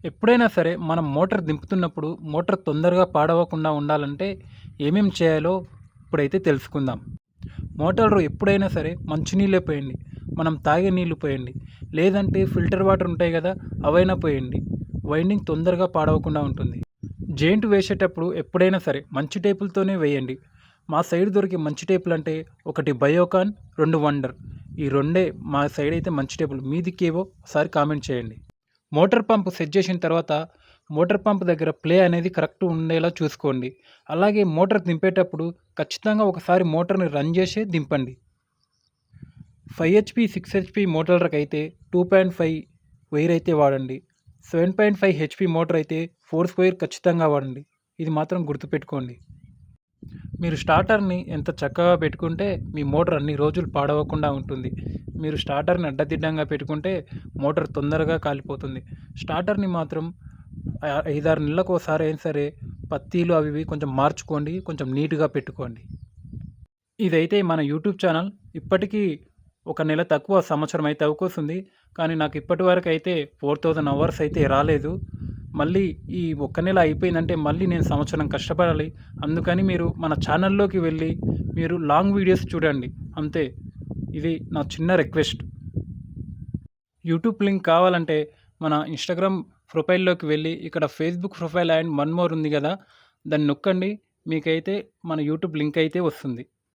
ఎప్పుడైనా సరే మనం మోటార్ దింపుతున్నప్పుడు మోటార్ తొందరగా పాడవకుండా ఉండాలంటే ఏమేం చేయాలో ఇప్పుడైతే తెలుసుకుందాం. మోటారు ఎప్పుడైనా సరే మంచినీళ్ళే పోయండి, మనం తాగే నీళ్ళు పోయండి, లేదంటే ఫిల్టర్ వాటర్ ఉంటాయి కదా, అవైనా పోయండి. వైండింగ్ తొందరగా పాడవకుండా ఉంటుంది. జెయింట్ వేసేటప్పుడు ఎప్పుడైనా సరే మంచి టేపులతోనే వేయండి. మా సైడ్ దొరికే మంచి టేపులు అంటే ఒకటి బయోకాన్, 2 వండర్. ఈ రెండే మా సైడ్ అయితే మంచి టేపులు. మీదికేవో ఒకసారి కామెంట్ చేయండి. మోటార్ పంప్ సెట్ చేసిన తర్వాత మోటార్ పంప్ దగ్గర ప్లే అనేది కరెక్ట్ ఉండేలా చూసుకోండి. అలాగే మోటార్ దింపేటప్పుడు ఖచ్చితంగా ఒకసారి మోటార్ని రన్ చేసే దింపండి. 5 హెచ్పి 6 హెచ్పి మోటార్లకు అయితే 2.5 వైర్ అయితే వాడండి. 7.5 హెచ్పి మోటార్ అయితే 4 స్క్వేర్ ఖచ్చితంగా వాడండి. ఇది మాత్రం గుర్తుపెట్టుకోండి. మీరు స్టార్టర్ని ఎంత చక్కగా పెట్టుకుంటే మీ మోటార్ అన్ని రోజులు పాడవకుండా ఉంటుంది. మీరు స్టార్టర్ని అడ్డదిడ్డంగా పెట్టుకుంటే మోటార్ తొందరగా కాలిపోతుంది. స్టార్టర్ని మాత్రం 5-6 నెలలకు ఒకసారి అయినా సరే పత్తీలు అవి ఇవి కొంచెం మార్చుకోండి, కొంచెం నీట్గా పెట్టుకోండి. ఇదైతే మన యూట్యూబ్ ఛానల్ ఇప్పటికీ ఒక నెల తక్కువ సంవత్సరం అయితే అవకొస్తుంది. కానీ నాకు ఇప్పటి వరకు అయితే 4000 అవర్స్ అయితే రాలేదు. మళ్ళీ ఈ ఒక్క నెల అయిపోయిందంటే మళ్ళీ నేను సంవత్సరం కష్టపడాలి. అందుకని మీరు మన ఛానల్లోకి వెళ్ళి మీరు లాంగ్ వీడియోస్ చూడండి అంతే. ఇది నా చిన్న రిక్వెస్ట్. యూట్యూబ్ లింక్ కావాలంటే మన ఇన్స్టాగ్రామ్ ప్రొఫైల్లోకి వెళ్ళి ఇక్కడ Facebook profile and one more ఉంది కదా, దాన్ని నొక్కండి. మీకైతే మన యూట్యూబ్ లింక్ అయితే వస్తుంది.